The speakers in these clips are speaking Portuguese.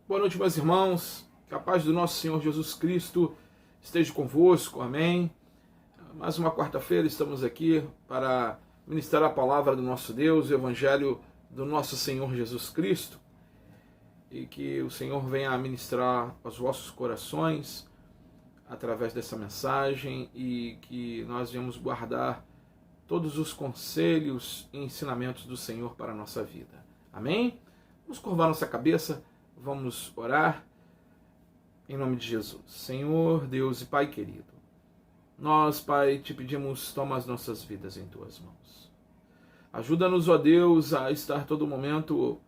Boa noite, meus irmãos. Que a paz do nosso Senhor Jesus Cristo esteja convosco. Amém. Mais uma quarta-feira estamos aqui para ministrar a palavra do nosso Deus, o Evangelho do nosso Senhor Jesus Cristo. E que o Senhor venha ministrar aos vossos corações através dessa mensagem e que nós venhamos guardar todos os conselhos e ensinamentos do Senhor para a nossa vida. Amém? Vamos curvar nossa cabeça, vamos orar em nome de Jesus. Senhor, Deus e Pai querido, nós, Pai, te pedimos, toma as nossas vidas em Tuas mãos. Ajuda-nos, ó Deus, a estar todo momento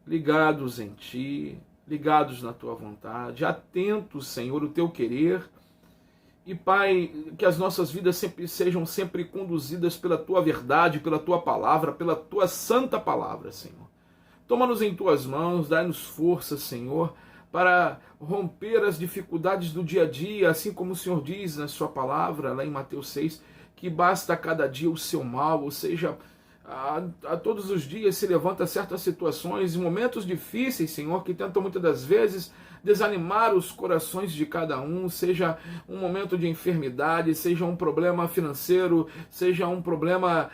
ligados em Ti, ligados na Tua vontade, atentos, Senhor, ao Teu querer. E, Pai, que as nossas vidas sejam sempre conduzidas pela Tua verdade, pela Tua palavra, pela Tua santa palavra, Senhor. Toma-nos em Tuas mãos, dai-nos força, Senhor, para romper as dificuldades do dia a dia, assim como o Senhor diz na Sua palavra, lá em Mateus 6, que basta a cada dia o seu mal, ou seja, a todos os dias se levanta certas situações e momentos difíceis, Senhor, que tentam muitas das vezes desanimar os corações de cada um, seja um momento de enfermidade, seja um problema financeiro, seja um problema,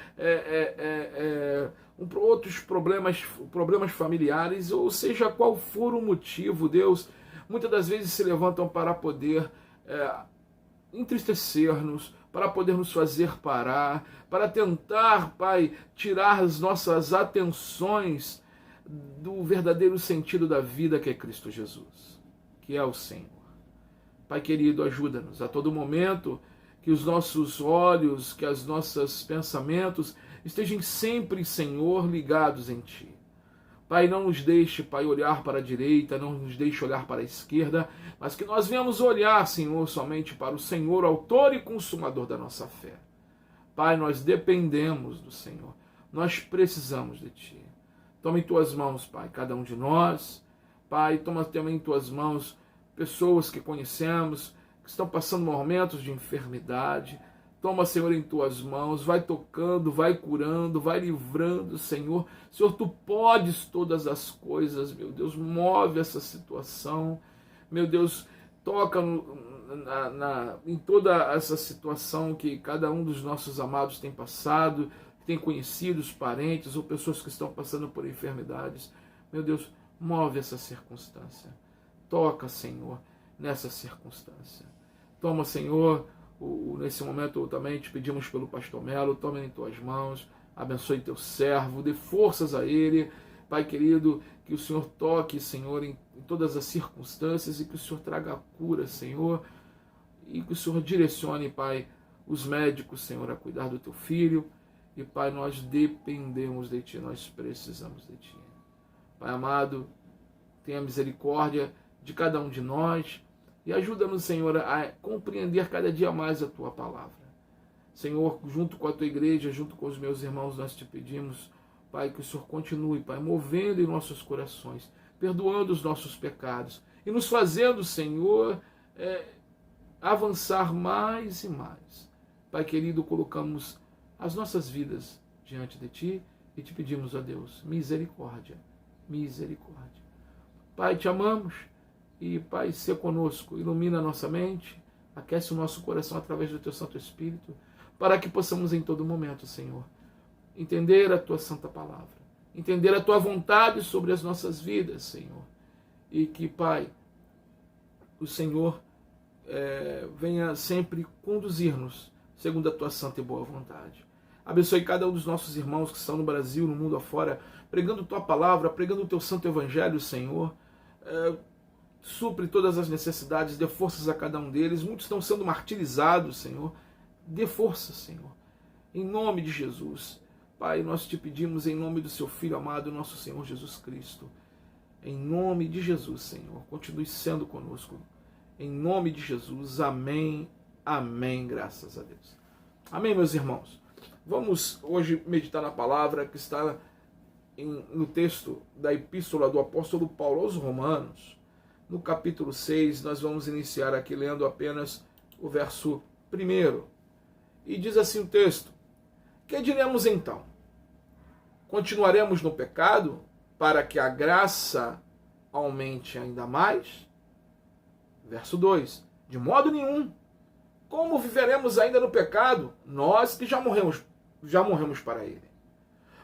outros problemas familiares, ou seja qual for o motivo, Deus, muitas das vezes se levantam para poder entristecer-nos, para poder nos fazer parar, para tentar, Pai, tirar as nossas atenções do verdadeiro sentido da vida que é Cristo Jesus, que é o Senhor. Pai querido, ajuda-nos a todo momento, que os nossos olhos, que os nossos pensamentos estejam sempre, Senhor, ligados em Ti. Pai, não nos deixe, Pai, olhar para a direita, não nos deixe olhar para a esquerda, mas que nós venhamos olhar, Senhor, somente para o Senhor, autor e consumador da nossa fé. Pai, nós dependemos do Senhor, nós precisamos de Ti. Toma em Tuas mãos, Pai, cada um de nós. Pai, toma também em Tuas mãos pessoas que conhecemos, que estão passando momentos de enfermidade. Toma, Senhor, em Tuas mãos, vai tocando, vai curando, vai livrando, Senhor. Senhor, Tu podes todas as coisas, meu Deus, move essa situação. Meu Deus, toca em toda essa situação que cada um dos nossos amados tem passado, tem conhecidos, parentes ou pessoas que estão passando por enfermidades. Meu Deus, move essa circunstância. Toca, Senhor, nessa circunstância. Toma, Senhor, nesse momento também te pedimos pelo pastor Melo, toma em Tuas mãos, abençoe Teu servo, dê forças a ele, Pai querido, que o Senhor toque, Senhor, em todas as circunstâncias e que o Senhor traga a cura, Senhor, e que o Senhor direcione, Pai, os médicos, Senhor, a cuidar do Teu filho. E, Pai, nós dependemos de Ti, nós precisamos de Ti. Pai amado, tenha misericórdia de cada um de nós e ajuda-nos, Senhor, a compreender cada dia mais a Tua palavra. Senhor, junto com a Tua igreja, junto com os meus irmãos, nós Te pedimos, Pai, que o Senhor continue, Pai, movendo em nossos corações, perdoando os nossos pecados e nos fazendo, Senhor, avançar mais e mais. Pai querido, colocamos as nossas vidas diante de Ti e Te pedimos, ó Deus, misericórdia, misericórdia. Pai, Te amamos e, Pai, se conosco, ilumina a nossa mente, aquece o nosso coração através do Teu Santo Espírito, para que possamos em todo momento, Senhor, entender a Tua santa palavra, entender a Tua vontade sobre as nossas vidas, Senhor, e que, Pai, o Senhor venha sempre conduzir-nos segundo a Tua santa e boa vontade. Abençoe cada um dos nossos irmãos que estão no Brasil, no mundo afora, pregando Tua palavra, pregando o Teu santo evangelho, Senhor. Supre todas as necessidades, dê forças a cada um deles. Muitos estão sendo martirizados, Senhor. Dê força, Senhor. Em nome de Jesus. Pai, nós Te pedimos em nome do Seu Filho amado, nosso Senhor Jesus Cristo. Em nome de Jesus, Senhor. Continue sendo conosco. Em nome de Jesus. Amém. Amém. Graças a Deus. Amém, meus irmãos. Vamos hoje meditar na palavra que está no texto da epístola do apóstolo Paulo aos Romanos. No capítulo 6, nós vamos iniciar aqui lendo apenas o verso 1. E diz assim o texto: que diremos então? Continuaremos no pecado para que a graça aumente ainda mais. Verso 2: de modo nenhum. Como viveremos ainda no pecado, nós que já morremos para ele?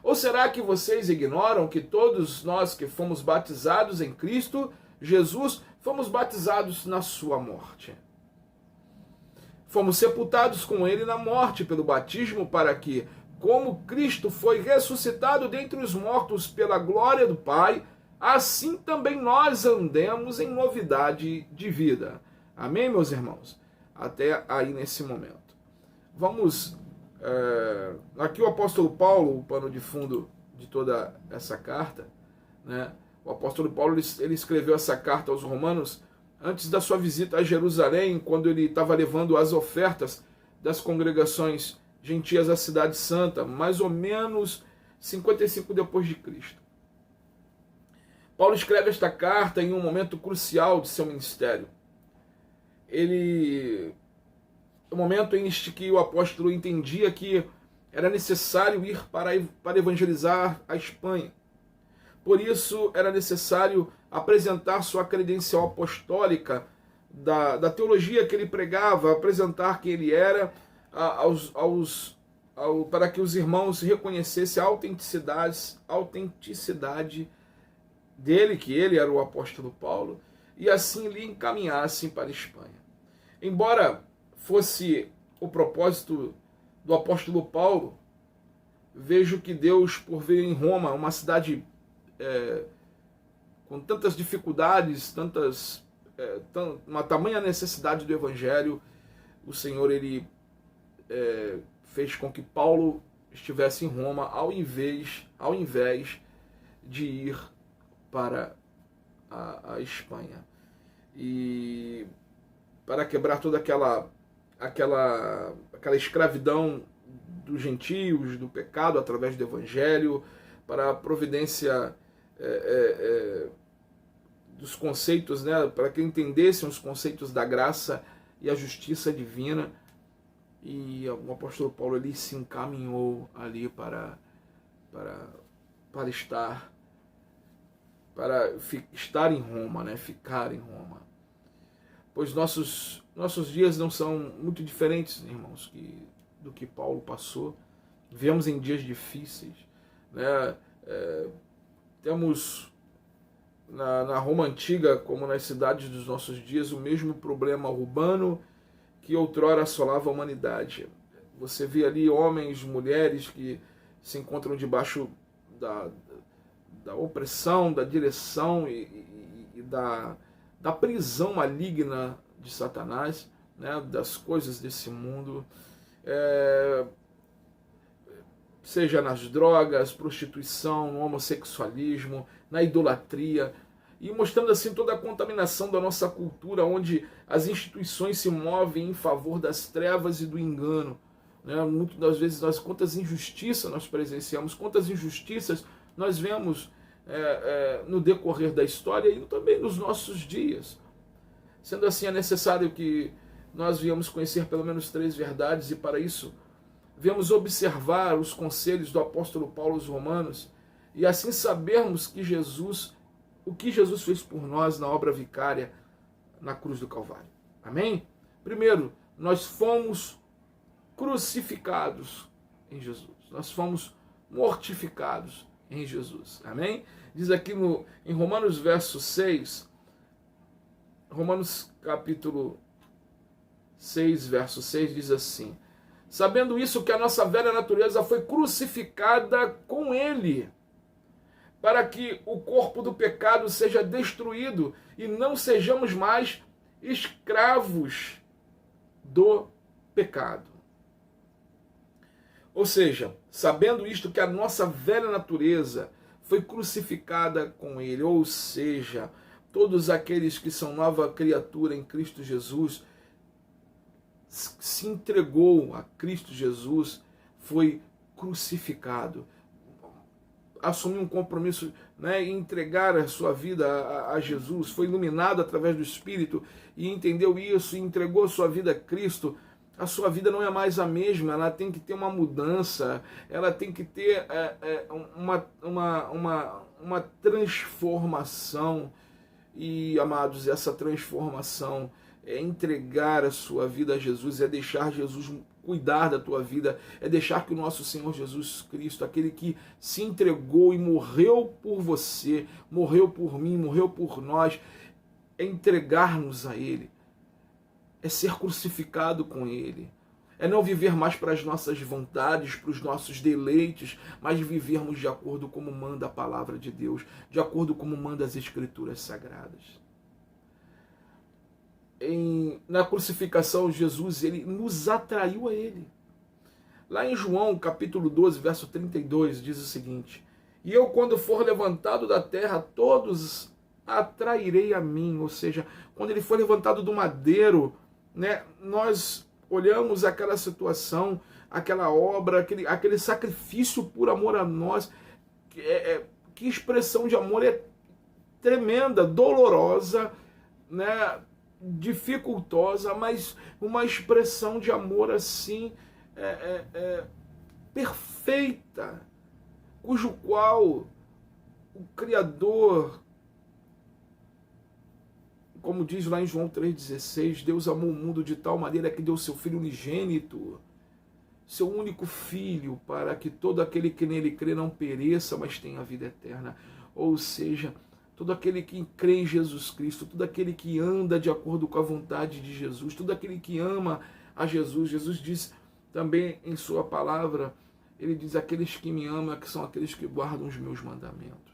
Ou será que vocês ignoram que todos nós que fomos batizados em Cristo Jesus, fomos batizados na sua morte? Fomos sepultados com ele na morte pelo batismo, para que, como Cristo foi ressuscitado dentre os mortos pela glória do Pai, assim também nós andemos em novidade de vida. Amém, meus irmãos? Até aí nesse momento. Vamos... aqui o apóstolo Paulo, o pano de fundo de toda essa carta, né? O apóstolo Paulo ele escreveu essa carta aos Romanos antes da sua visita a Jerusalém, quando ele estava levando as ofertas das congregações gentias à cidade santa, mais ou menos 55 depois de Cristo. Paulo escreve esta carta em um momento crucial de seu ministério. O momento em que o apóstolo entendia que era necessário ir para evangelizar a Espanha. Por isso era necessário apresentar sua credencial apostólica da teologia que ele pregava, apresentar quem ele era, para que os irmãos reconhecessem a autenticidade dele, que ele era o apóstolo Paulo, e assim lhe encaminhassem para a Espanha. Embora fosse o propósito do apóstolo Paulo, vejo que Deus, por ver em Roma, uma cidade com tantas dificuldades, uma tamanha necessidade do Evangelho, o Senhor ele fez com que Paulo estivesse em Roma ao invés de ir para a Espanha. E para quebrar toda aquela escravidão dos gentios, do pecado através do Evangelho, para a providência dos conceitos, né, para que entendessem os conceitos da graça e a justiça divina. E o apóstolo Paulo ele se encaminhou ali para estar em Roma, né, ficar em Roma. Pois nossos dias não são muito diferentes, irmãos, do que Paulo passou. Vivemos em dias difíceis, né? Temos na Roma antiga, como nas cidades dos nossos dias, o mesmo problema urbano que outrora assolava a humanidade. Você vê ali homens, mulheres que se encontram debaixo da opressão, da direção e da prisão maligna de Satanás, né, das coisas desse mundo, seja nas drogas, prostituição, no homossexualismo, na idolatria, e mostrando assim toda a contaminação da nossa cultura, onde as instituições se movem em favor das trevas e do engano, né? Muitas das vezes quantas injustiças nós presenciamos, quantas injustiças nós vemos no decorrer da história e também nos nossos dias. Sendo assim, é necessário que nós viemos conhecer pelo menos 3 verdades, e para isso viemos observar os conselhos do apóstolo Paulo aos Romanos, e assim sabermos o que Jesus fez por nós na obra vicária na cruz do Calvário. Amém? Primeiro, nós fomos crucificados em Jesus. Nós fomos mortificados em Jesus. Amém? Diz aqui em Romanos verso 6, Romanos capítulo 6, verso 6, diz assim: sabendo isso, que a nossa velha natureza foi crucificada com ele, para que o corpo do pecado seja destruído e não sejamos mais escravos do pecado. Ou seja, sabendo isto, que a nossa velha natureza foi crucificada com ele, ou seja, todos aqueles que são nova criatura em Cristo Jesus, se entregou a Cristo Jesus, foi crucificado, assumiu um compromisso, né, em entregar a sua vida a Jesus, foi iluminado através do Espírito e entendeu isso, e entregou a sua vida a Cristo. A sua vida não é mais a mesma, ela tem que ter uma mudança, ela tem que ter uma transformação. E, amados, essa transformação é entregar a sua vida a Jesus, é deixar Jesus cuidar da tua vida, é deixar que o nosso Senhor Jesus Cristo, aquele que se entregou e morreu por você, morreu por mim, morreu por nós, é entregar-nos a Ele, é ser crucificado com Ele, é não viver mais para as nossas vontades, para os nossos deleites, mas vivermos de acordo como manda a palavra de Deus, de acordo como manda as Escrituras Sagradas. Na crucificação, Jesus, ele nos atraiu a Ele. Lá em João, capítulo 12, verso 32, diz o seguinte: e eu, quando for levantado da terra, todos atrairei a mim. Ou seja, quando ele foi levantado do madeiro, né, nós olhamos aquela situação, aquela obra, aquele sacrifício por amor a nós. Que expressão de amor é tremenda, dolorosa, né, dificultosa, mas uma expressão de amor assim perfeita, cujo qual o Criador, como diz lá em João 3,16, Deus amou o mundo de tal maneira que deu seu Filho unigênito, seu único Filho, para que todo aquele que nele crê não pereça, mas tenha a vida eterna. Ou seja, todo aquele que crê em Jesus Cristo, todo aquele que anda de acordo com a vontade de Jesus, todo aquele que ama a Jesus. Jesus diz também em sua palavra, ele diz: aqueles que me amam, que são aqueles que guardam os meus mandamentos.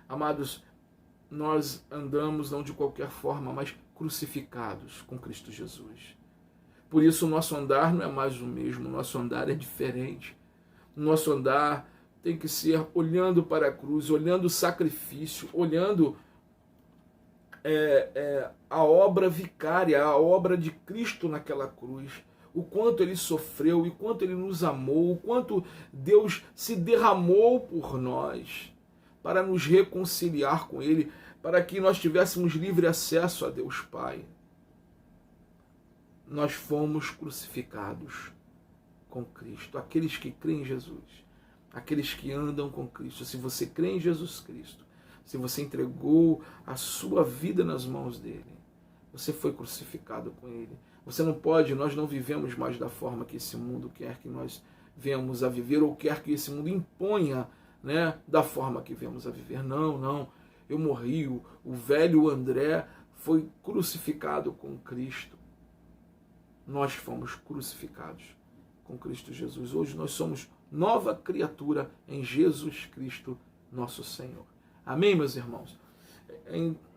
Amados, nós andamos não de qualquer forma, mas crucificados com Cristo Jesus. Por isso o nosso andar não é mais o mesmo, o nosso andar é diferente. O nosso andar tem que ser olhando para a cruz, olhando o sacrifício, olhando a obra vicária, a obra de Cristo naquela cruz. O quanto ele sofreu, o quanto ele nos amou, o quanto Deus se derramou por nós para nos reconciliar com Ele, para que nós tivéssemos livre acesso a Deus Pai. Nós fomos crucificados com Cristo. Aqueles que creem em Jesus, aqueles que andam com Cristo. Se você crê em Jesus Cristo, se você entregou a sua vida nas mãos dele, você foi crucificado com ele. Você não pode, nós não vivemos mais da forma que esse mundo quer que nós venhamos a viver, ou quer que esse mundo imponha, né, da forma que viemos a viver. Não, não. Eu morri, o velho André foi crucificado com Cristo. Nós fomos crucificados com Cristo Jesus. Hoje nós somos nova criatura em Jesus Cristo, nosso Senhor. Amém, meus irmãos?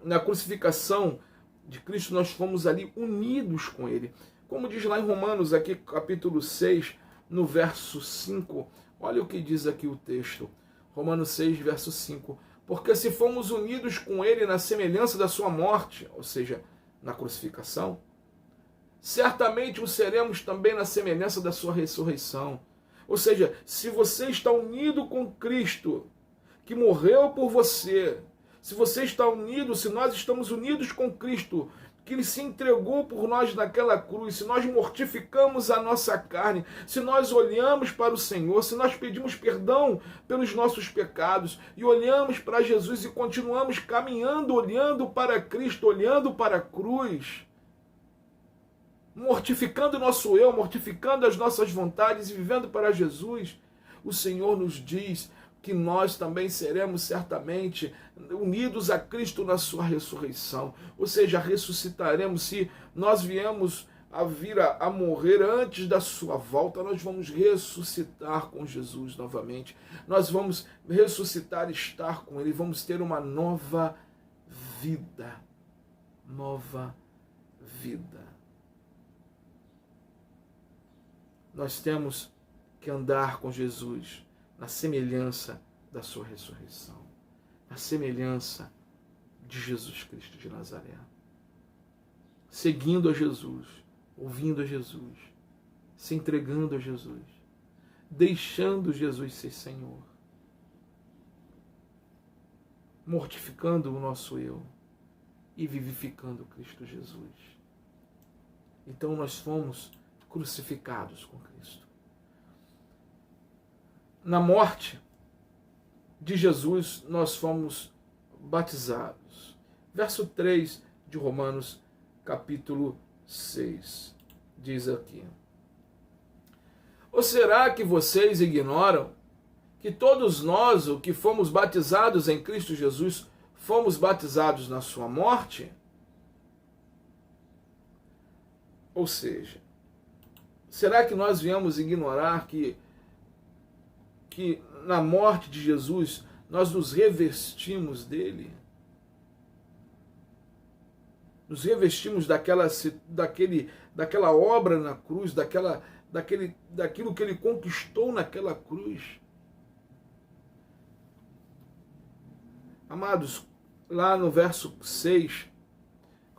Na crucificação de Cristo, nós fomos ali unidos com Ele. Como diz lá em Romanos, aqui, capítulo 6, no verso 5, olha o que diz aqui o texto. Romanos 6, verso 5. Porque se fomos unidos com Ele na semelhança da sua morte, ou seja, na crucificação, certamente o seremos também na semelhança da sua ressurreição. Ou seja, se você está unido com Cristo, que morreu por você, se você está unido, se nós estamos unidos com Cristo, que Ele se entregou por nós naquela cruz, se nós mortificamos a nossa carne, se nós olhamos para o Senhor, se nós pedimos perdão pelos nossos pecados e olhamos para Jesus e continuamos caminhando, olhando para Cristo, olhando para a cruz, mortificando o nosso eu, mortificando as nossas vontades e vivendo para Jesus, o Senhor nos diz que nós também seremos certamente unidos a Cristo na sua ressurreição. Ou seja, ressuscitaremos. Se nós viemos a vir a morrer antes da sua volta, nós vamos ressuscitar com Jesus novamente. Nós vamos ressuscitar e estar com Ele. Vamos ter uma nova vida. Nova vida. Nós temos que andar com Jesus na semelhança da sua ressurreição, na semelhança de Jesus Cristo de Nazaré. Seguindo a Jesus, ouvindo a Jesus, se entregando a Jesus, deixando Jesus ser Senhor, mortificando o nosso eu e vivificando Cristo Jesus. Então nós fomos crucificados com Cristo. Na morte de Jesus, nós fomos batizados. Verso 3 de Romanos, capítulo 6, diz aqui: ou será que vocês ignoram que todos nós, o que fomos batizados em Cristo Jesus, fomos batizados na sua morte? Ou seja, será que nós viemos ignorar que na morte de Jesus nós nos revestimos dele? Nos revestimos daquela obra na cruz, daquilo que ele conquistou naquela cruz. Amados, lá no verso 6,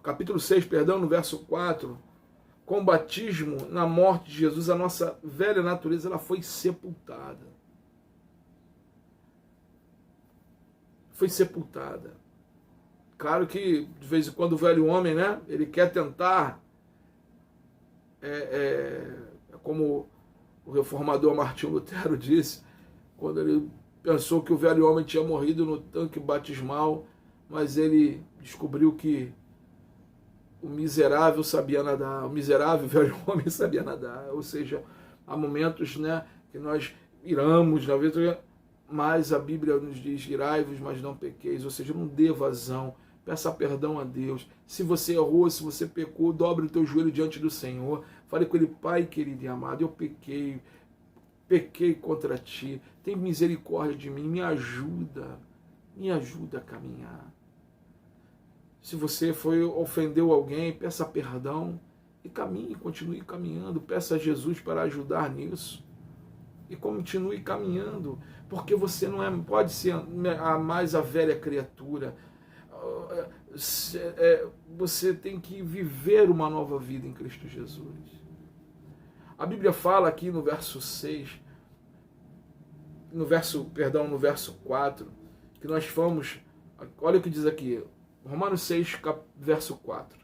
capítulo 6, perdão, no verso 4, com o batismo na morte de Jesus, a nossa velha natureza ela foi sepultada. Foi sepultada. Claro que, de vez em quando, o velho homem, né, ele quer tentar, como o reformador Martinho Lutero disse, quando ele pensou que o velho homem tinha morrido no tanque batismal, mas ele descobriu que o miserável sabia nadar, o miserável velho homem sabia nadar. Ou seja, há momentos, né, que nós iramos, na vida, mas a Bíblia nos diz: irai-vos, mas não pequeis. Ou seja, não dê vazão, peça perdão a Deus. Se você errou, se você pecou, dobre o teu joelho diante do Senhor. Fale com Ele: Pai querido e amado, eu pequei contra Ti, tem misericórdia de mim, me ajuda a caminhar. Se você ofendeu alguém, peça perdão e caminhe, continue caminhando. Peça a Jesus para ajudar nisso. E continue caminhando, porque você não pode ser mais a velha criatura. Você tem que viver uma nova vida em Cristo Jesus. A Bíblia fala aqui no verso 6, no verso 4, que nós fomos, olha o que diz aqui, Romanos 6, verso 4.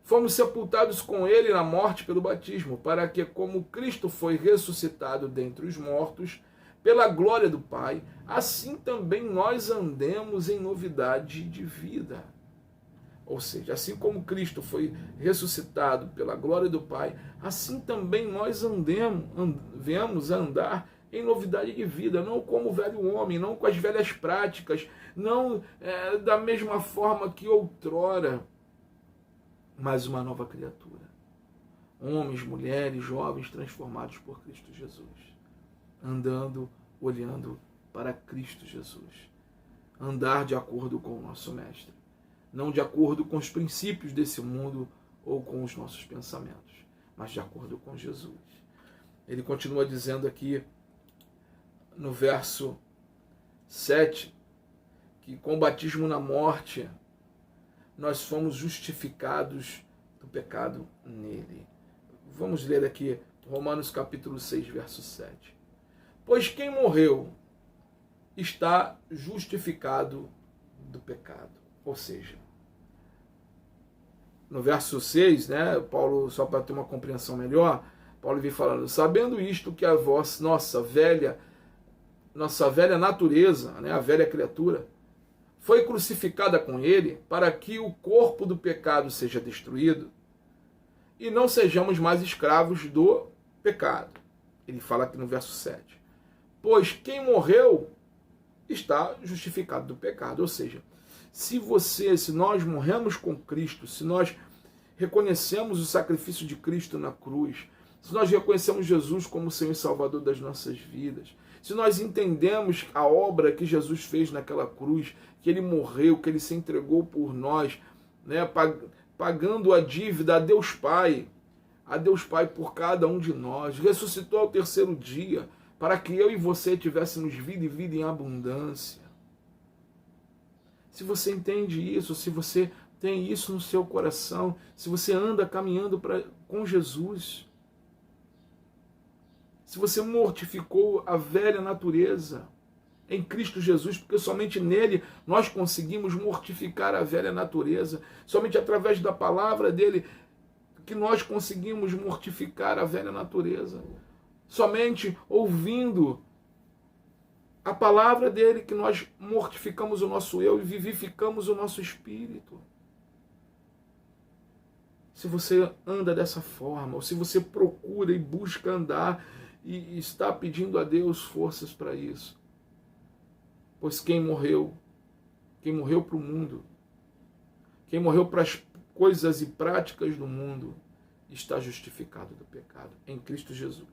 Fomos sepultados com ele na morte pelo batismo, para que, como Cristo foi ressuscitado dentre os mortos, pela glória do Pai, assim também nós andemos em novidade de vida. Ou seja, assim como Cristo foi ressuscitado pela glória do Pai, assim também nós viemos a andar em novidade de vida, não como o velho homem, não com as velhas práticas, não da mesma forma que outrora, mas uma nova criatura. Homens, mulheres, jovens transformados por Cristo Jesus. Andando, olhando para Cristo Jesus. Andar de acordo com o nosso Mestre. Não de acordo com os princípios desse mundo ou com os nossos pensamentos, mas de acordo com Jesus. Ele continua dizendo aqui no verso 7 que com o batismo na morte nós fomos justificados do pecado nele. Vamos ler aqui Romanos capítulo 6, verso 7. Pois quem morreu está justificado do pecado. Ou seja, no verso 6, né, Paulo, só para ter uma compreensão melhor, Paulo vem falando: sabendo isto, que a nossa velha natureza, né, a velha criatura, foi crucificada com ele, para que o corpo do pecado seja destruído e não sejamos mais escravos do pecado. Ele fala aqui no verso 7. Pois quem morreu está justificado do pecado. Ou seja, se nós morremos com Cristo, se nós reconhecemos o sacrifício de Cristo na cruz, se nós reconhecemos Jesus como Senhor e Salvador das nossas vidas, se nós entendemos a obra que Jesus fez naquela cruz, que Ele morreu, que Ele se entregou por nós, né, pagando a dívida a Deus Pai por cada um de nós, ressuscitou ao terceiro dia, para que eu e você tivéssemos vida e vida em abundância. Se você entende isso, se você tem isso no seu coração, se você anda caminhando com Jesus, se você mortificou a velha natureza em Cristo Jesus, porque somente nele nós conseguimos mortificar a velha natureza, somente através da palavra dele que nós conseguimos mortificar a velha natureza, somente ouvindo a palavra dele que nós mortificamos o nosso eu e vivificamos o nosso espírito. Se você anda dessa forma, ou se você procura e busca andar e está pedindo a Deus forças para isso. Pois quem morreu para o mundo, quem morreu para as coisas e práticas do mundo, está justificado do pecado em Cristo Jesus.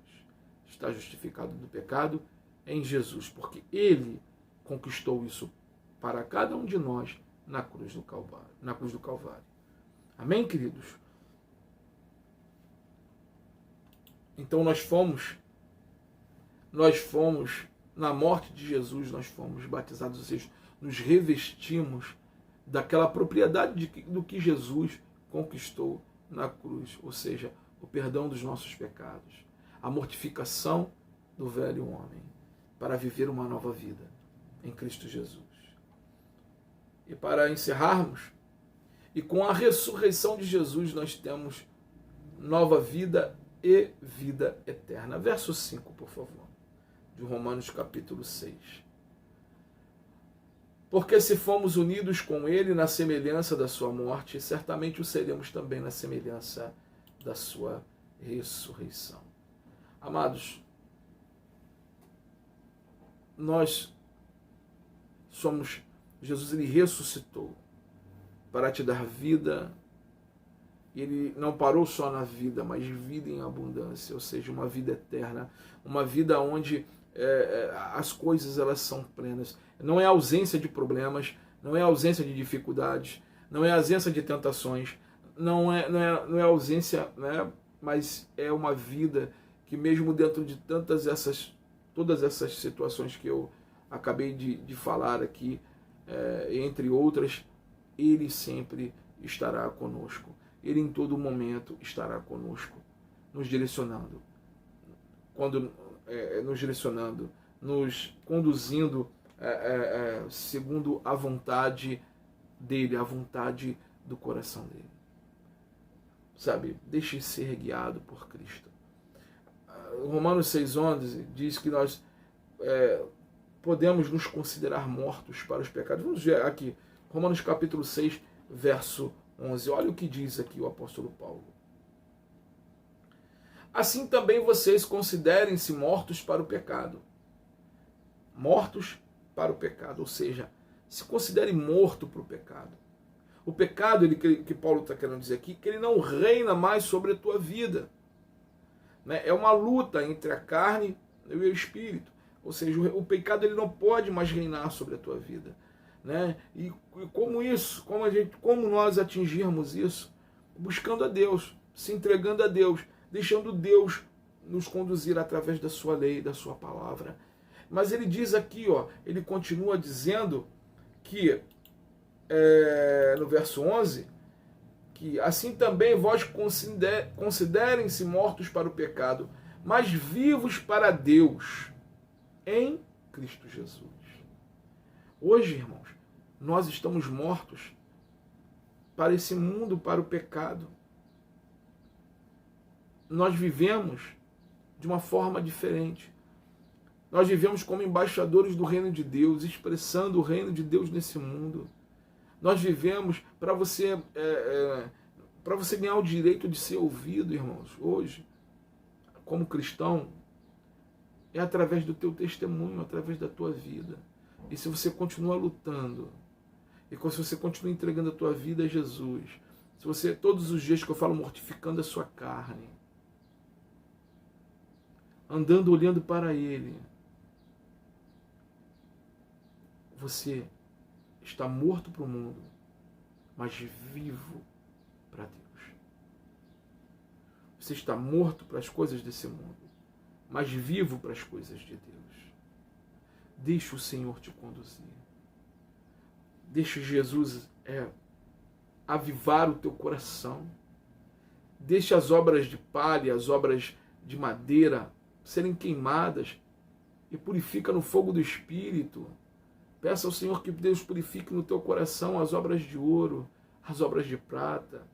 Está justificado do pecado em Jesus, porque Ele conquistou isso para cada um de nós na cruz do Calvário. Amém, queridos? Então nós fomos na morte de Jesus, nós fomos batizados, ou seja, nos revestimos daquela propriedade do que Jesus conquistou na cruz, ou seja, o perdão dos nossos pecados, a mortificação do velho homem, para viver uma nova vida em Cristo Jesus. E para encerrarmos, e com a ressurreição de Jesus nós temos nova vida e vida eterna. Verso 5, por favor, de Romanos capítulo 6. Porque se fomos unidos com ele na semelhança da sua morte, certamente o seremos também na semelhança da sua ressurreição. Amados, Jesus ele ressuscitou para te dar vida. Ele não parou só na vida, mas vida em abundância, ou seja, uma vida eterna, uma vida onde as coisas elas são plenas. Não é ausência de problemas, não é ausência de dificuldades, não é ausência de tentações, não é ausência, né? Mas é uma vida que mesmo dentro de todas essas situações que eu acabei de falar aqui, entre outras, Ele sempre estará conosco. Ele em todo momento estará conosco, nos direcionando, nos conduzindo segundo a vontade dele, a vontade do coração dele. Sabe, deixe ser guiado por Cristo. Romanos 6,11 diz que nós podemos nos considerar mortos para os pecados. Vamos ver aqui, Romanos capítulo 6, verso 11. Olha o que diz aqui o apóstolo Paulo. Assim também vocês considerem-se mortos para o pecado. Mortos para o pecado, ou seja, se considere morto para o pecado. O pecado, que Paulo está querendo dizer aqui, que ele não reina mais sobre a tua vida. É uma luta entre a carne e o espírito. Ou seja, o pecado ele não pode mais reinar sobre a tua vida. E como nós atingirmos isso? Buscando a Deus, se entregando a Deus, deixando Deus nos conduzir através da sua lei, da sua palavra. Mas ele diz aqui, ele continua dizendo que, no verso 11, que assim também vós considerem-se mortos para o pecado, mas vivos para Deus, em Cristo Jesus. Hoje, irmãos, nós estamos mortos para esse mundo, para o pecado. Nós vivemos de uma forma diferente. Nós vivemos como embaixadores do reino de Deus, expressando o reino de Deus nesse mundo. Nós vivemos para você ganhar o direito de ser ouvido, irmãos, hoje, como cristão, é através do teu testemunho, através da tua vida. E se você continua lutando, e se você continua entregando a tua vida a Jesus, se você, todos os dias que eu falo, mortificando a sua carne, andando olhando para Ele, você está morto para o mundo, mas vivo para Deus. Você está morto para as coisas desse mundo, mas vivo para as coisas de Deus. Deixa o Senhor te conduzir. Deixa Jesus avivar o teu coração. Deixa as obras de palha, as obras de madeira serem queimadas e purifica no fogo do Espírito. Peça ao Senhor que Deus purifique no teu coração as obras de ouro, as obras de prata.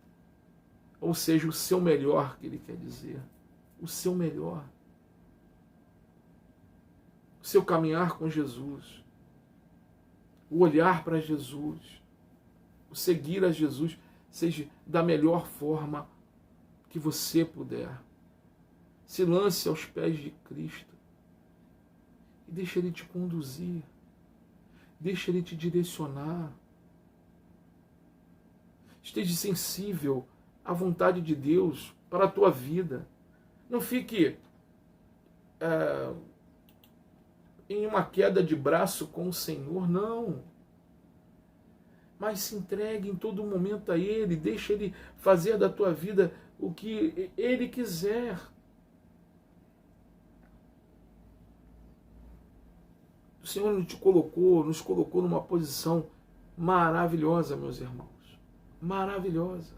Ou seja, o seu melhor, que Ele quer dizer. O seu melhor. o seu caminhar com Jesus, o olhar para Jesus, o seguir a Jesus, seja da melhor forma que você puder. Se lance aos pés de Cristo e deixe Ele te conduzir, deixe Ele te direcionar. Esteja sensível à vontade de Deus para a tua vida. Não fique em uma queda de braço com o Senhor, não. Mas se entregue em todo momento a Ele, deixa Ele fazer da tua vida o que Ele quiser. O Senhor nos colocou numa posição maravilhosa, meus irmãos. Maravilhosa.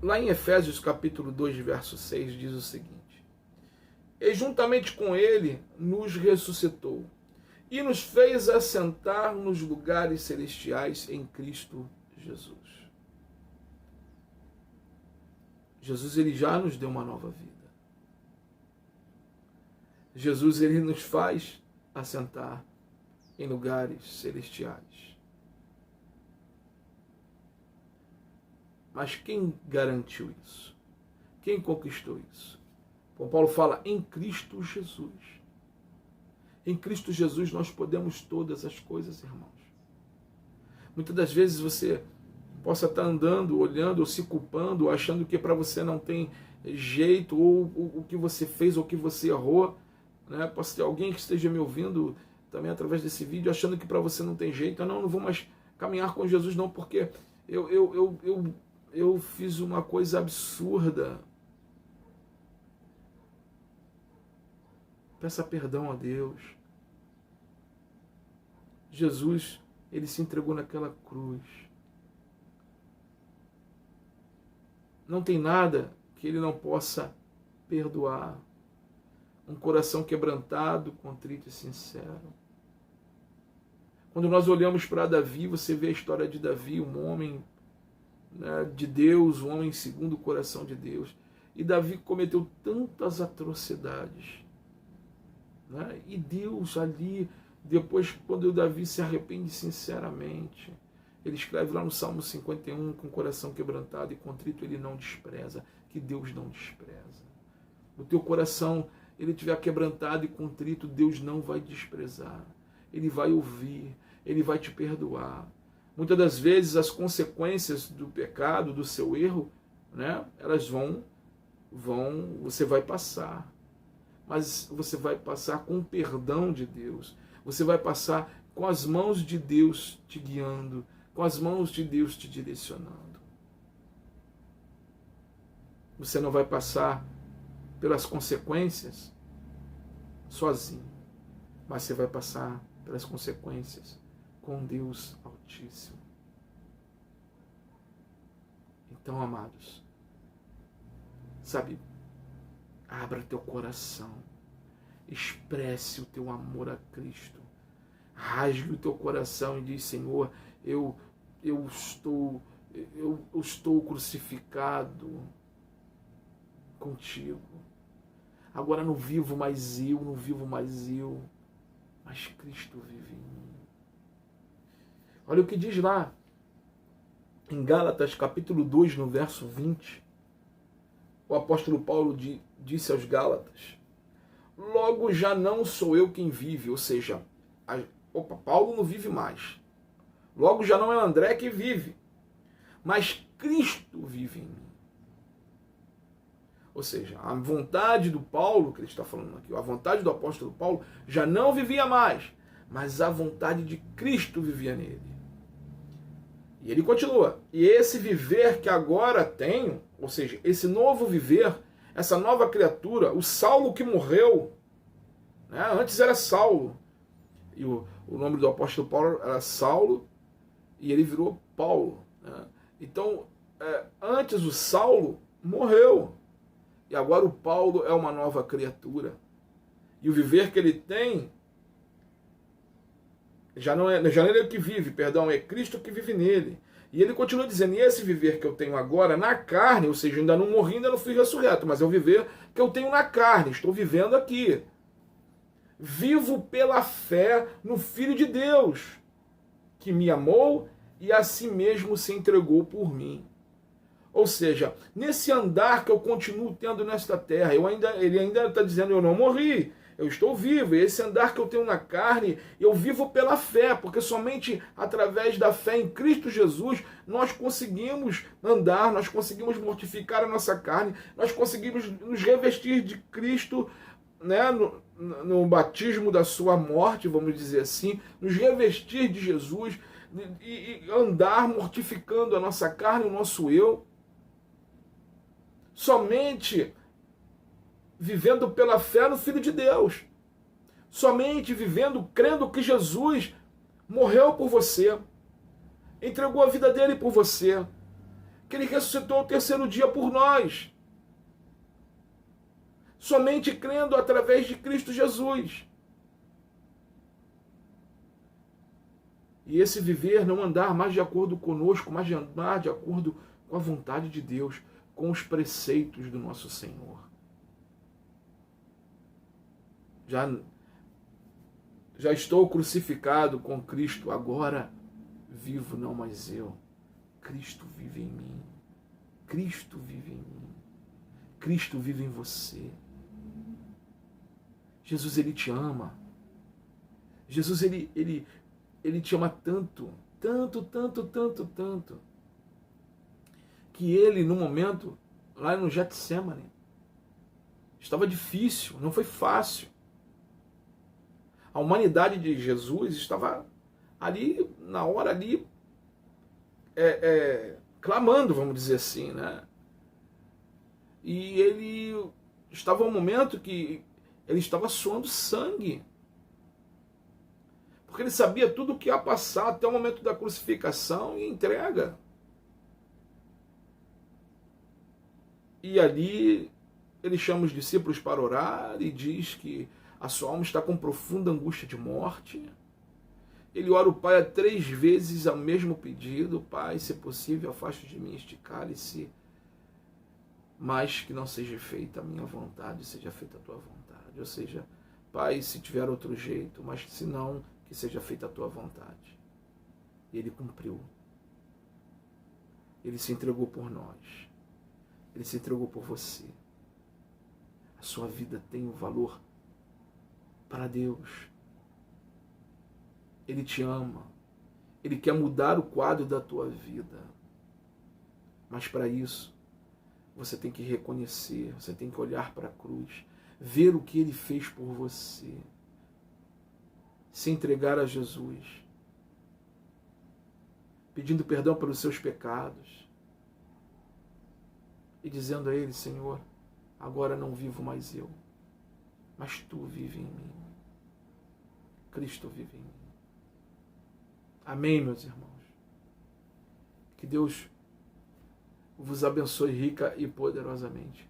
Lá em Efésios capítulo 2, verso 6, diz o seguinte: E juntamente com Ele nos ressuscitou e nos fez assentar nos lugares celestiais em Cristo Jesus. Jesus, Ele já nos deu uma nova vida. Jesus, Ele nos faz assentar em lugares celestiais. Mas quem garantiu isso? Quem conquistou isso? Bom, Paulo fala em Cristo Jesus. Em Cristo Jesus nós podemos todas as coisas, irmãos. Muitas das vezes você possa estar andando, olhando, ou se culpando, achando que para você não tem jeito, ou o que você fez, ou o que você errou. Né? Posso ter alguém que esteja me ouvindo também através desse vídeo, achando que para você não tem jeito. Não vou mais caminhar com Jesus não, porque eu fiz uma coisa absurda. Peça perdão a Deus. Jesus, Ele se entregou naquela cruz. Não tem nada que Ele não possa perdoar. Um coração quebrantado, contrito e sincero. Quando nós olhamos para Davi, você vê a história de Davi, um homem, né, de Deus, um homem segundo o coração de Deus. E Davi cometeu tantas atrocidades. Né? E Deus ali, depois, quando o Davi se arrepende sinceramente, ele escreve lá no Salmo 51, com o coração quebrantado e contrito, ele não despreza, que Deus não despreza. O teu coração, ele estiver quebrantado e contrito, Deus não vai desprezar. Ele vai ouvir, Ele vai te perdoar. Muitas das vezes as consequências do pecado, do seu erro, né, elas você vai passar. Mas você vai passar com o perdão de Deus. Você vai passar com as mãos de Deus te guiando, com as mãos de Deus te direcionando. Você não vai passar pelas consequências sozinho, mas você vai passar pelas consequências com Deus Altíssimo. Então, amados, sabe, abra teu coração, expresse o teu amor a Cristo, rasgue o teu coração e diz: Senhor, eu estou crucificado contigo. Agora não vivo mais eu, mas Cristo vive em mim. Olha o que diz lá em Gálatas capítulo 2, no verso 20. O apóstolo Paulo disse aos Gálatas: logo já não sou eu quem vive, ou seja, Paulo não vive mais. Logo já não é André que vive, mas Cristo vive em mim. Ou seja, a vontade do Paulo, que ele está falando aqui, a vontade do apóstolo Paulo já não vivia mais, mas a vontade de Cristo vivia nele. E ele continua: e esse viver que agora tenho, ou seja, esse novo viver, essa nova criatura, o Saulo que morreu, né? Antes era Saulo, e o nome do apóstolo Paulo era Saulo, e ele virou Paulo. Né? Então, antes o Saulo morreu, e agora o Paulo é uma nova criatura. E o viver que ele tem, já não é ele que vive, perdão, é Cristo que vive nele. E ele continua dizendo: e esse viver que eu tenho agora na carne, ou seja, ainda não morri, ainda não fui ressurreto, mas é o viver que eu tenho na carne, estou vivendo aqui. vivo pela fé no Filho de Deus, que me amou e a si mesmo se entregou por mim. Ou seja, nesse andar que eu continuo tendo nesta terra, ele ainda está dizendo, eu não morri, eu estou vivo. E esse andar que eu tenho na carne, eu vivo pela fé, porque somente através da fé em Cristo Jesus nós conseguimos andar, nós conseguimos mortificar a nossa carne, nós conseguimos nos revestir de Cristo, né, no batismo da sua morte, vamos dizer assim, nos revestir de Jesus e andar mortificando a nossa carne, o nosso eu. Somente vivendo pela fé no Filho de Deus. Somente vivendo, crendo que Jesus morreu por você, entregou a vida dele por você, que ele ressuscitou ao terceiro dia por nós. Somente crendo através de Cristo Jesus. E esse viver não andar mais de acordo conosco, mas de andar de acordo com a vontade de Deus, com os preceitos do nosso Senhor. Já estou crucificado com Cristo, agora vivo não mais eu. Cristo vive em mim. Cristo vive em mim. Cristo vive em você. Jesus, ele te ama. Jesus, ele te ama tanto, tanto, tanto, tanto, tanto, que ele, no momento, lá no Getsemane, estava difícil, não foi fácil. A humanidade de Jesus estava ali, na hora ali, clamando, vamos dizer assim, né? E ele estava um momento que ele estava suando sangue, porque ele sabia tudo o que ia passar até o momento da crucificação e entrega. E ali ele chama os discípulos para orar e diz que a sua alma está com profunda angústia de morte. Ele ora o Pai 3 vezes ao mesmo pedido: Pai, se possível, afaste de mim este cálice, mas que não seja feita a minha vontade, seja feita a tua vontade. Ou seja, Pai, se tiver outro jeito, mas se não, que seja feita a tua vontade. E ele cumpriu. Ele se entregou por nós. Ele se entregou por você. A sua vida tem um valor para Deus. Ele te ama. Ele quer mudar o quadro da tua vida. Mas para isso, você tem que reconhecer, você tem que olhar para a cruz, ver o que ele fez por você, se entregar a Jesus, pedindo perdão pelos seus pecados e dizendo a ele: Senhor, agora não vivo mais eu, mas tu vive em mim. Cristo vive em mim. Amém, meus irmãos. Que Deus vos abençoe rica e poderosamente.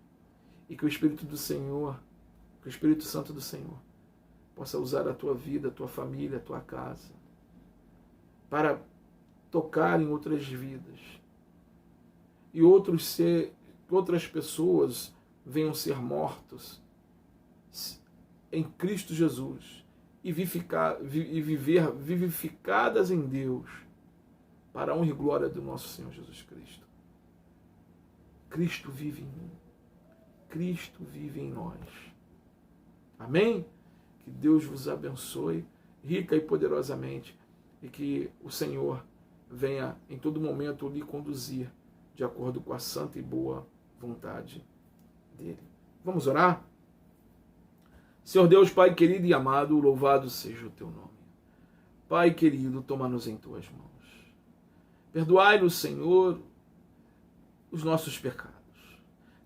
E que o Espírito do Senhor, que o Espírito Santo do Senhor, possa usar a tua vida, a tua família, a tua casa, para tocar em outras vidas. E outras pessoas venham ser mortos em Cristo Jesus e viver vivificadas em Deus, para a honra e glória do nosso Senhor Jesus Cristo. Cristo vive em mim. Cristo vive em nós. Amém? Que Deus vos abençoe rica e poderosamente e que o Senhor venha em todo momento lhe conduzir de acordo com a santa e boa vontade dele. Vamos orar? Senhor Deus, Pai querido e amado, louvado seja o teu nome. Pai querido, toma-nos em tuas mãos. Perdoai-nos, Senhor, os nossos pecados.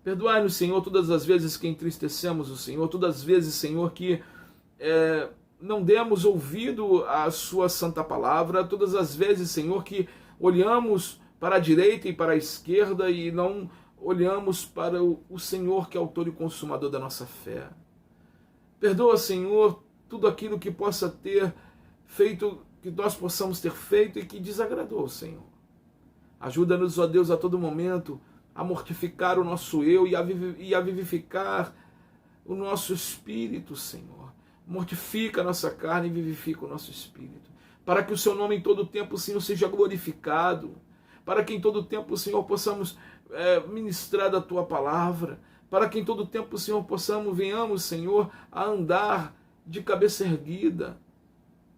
Perdoai-nos, Senhor, todas as vezes que entristecemos o Senhor, todas as vezes, Senhor, que não demos ouvido à sua santa palavra, todas as vezes, Senhor, que olhamos para a direita e para a esquerda e não olhamos para o Senhor, que é autor e consumador da nossa fé. Perdoa, Senhor, tudo aquilo que possa ter feito, que nós possamos ter feito e que desagradou, Senhor. Ajuda-nos, ó Deus, a todo momento a mortificar o nosso eu e a vivificar o nosso espírito, Senhor. mortifica a nossa carne e vivifica o nosso espírito, para que o seu nome em todo tempo, Senhor, seja glorificado, para que em todo tempo, Senhor, possamos ministrar da tua palavra, para que em todo tempo, Senhor, venhamos, Senhor, a andar de cabeça erguida,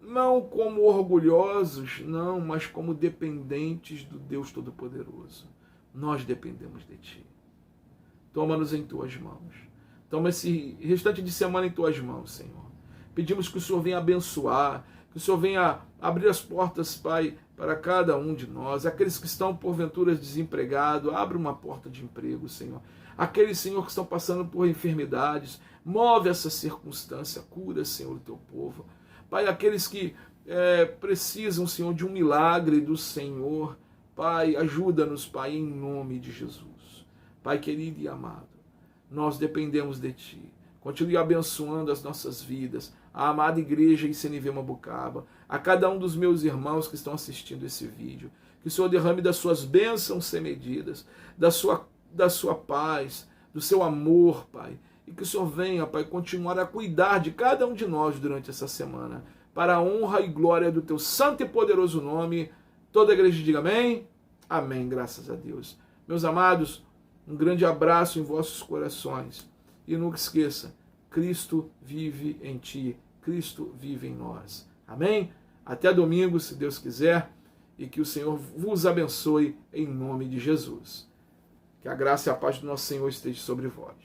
não como orgulhosos, não, mas como dependentes do Deus Todo-Poderoso. Nós dependemos de Ti. Toma-nos em Tuas mãos. Toma esse restante de semana em Tuas mãos, Senhor. Pedimos que o Senhor venha abençoar, que o Senhor venha abrir as portas, Pai, para cada um de nós. Aqueles que estão, porventura, desempregados, abre uma porta de emprego, Senhor. Aqueles, Senhor, que estão passando por enfermidades, move essa circunstância, cura, Senhor, o Teu povo. Pai, aqueles que precisam, Senhor, de um milagre do Senhor, Pai, ajuda-nos, Pai, em nome de Jesus. Pai querido e amado, nós dependemos de Ti. Continue abençoando as nossas vidas, a amada igreja em CNV Mambucaba, a cada um dos meus irmãos que estão assistindo esse vídeo. Que o Senhor derrame das suas bênçãos sem medidas, da sua paz, do seu amor, Pai. E que o Senhor venha, Pai, continuar a cuidar de cada um de nós durante essa semana, para a honra e glória do Teu santo e poderoso nome. Toda a igreja diga amém? Amém, graças a Deus. Meus amados, um grande abraço em vossos corações. E nunca esqueça, Cristo vive em ti, Cristo vive em nós. Amém? Até domingo, se Deus quiser, e que o Senhor vos abençoe em nome de Jesus. Que a graça e a paz do nosso Senhor esteja sobre vós.